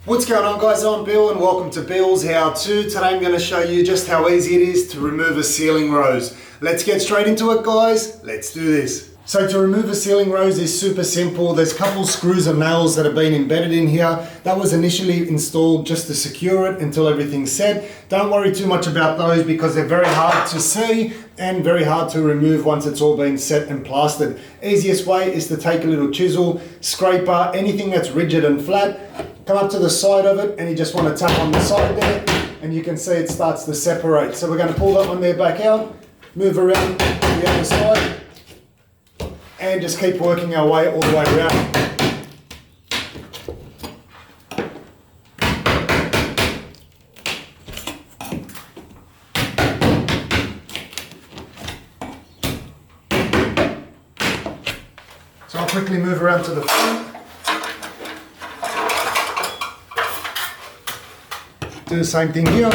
What's going on, guys? I'm Bill and welcome to Bill's How To. Today I'm going to show you just how easy it is to remove a ceiling rose. Let's get straight into it, guys. Let's do this. So to remove a ceiling rose is super simple. There's a couple screws and nails that have been embedded in here. That was initially installed just to secure it until everything's set. Don't worry too much about those because they're very hard to see and very hard to remove once it's all been set and plastered. Easiest way is to take a little chisel, scraper, anything that's rigid and flat, come up to the side of it and you just want to tap on the side there and you can see it starts to separate. So we're going to pull that one there back out, move around to the other side and just keep working our way all the way around. So I'll quickly move around to the front. Do the same thing here.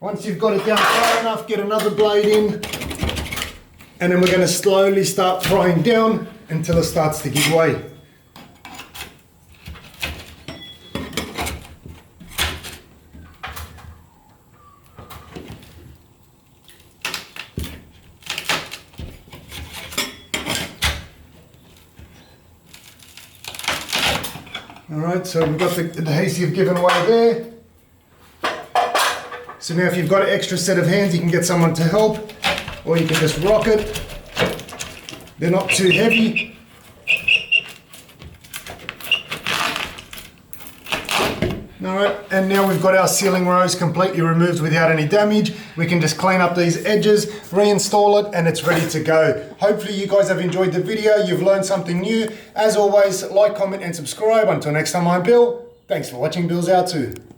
Once you've got it down far enough, get another blade in, and then we're going to slowly start prying down until it starts to give way. Alright, so we've got the adhesive given away there. So now if you've got an extra set of hands, you can get someone to help, or you can just rock it. They're not too heavy. Alright, and now we've got our ceiling rose completely removed without any damage. We can just clean up these edges, reinstall it, and it's ready to go. Hopefully you guys have enjoyed the video, you've learned something new. As always, like, comment, and subscribe. Until next time, I'm Bill. Thanks for watching Bill's How To.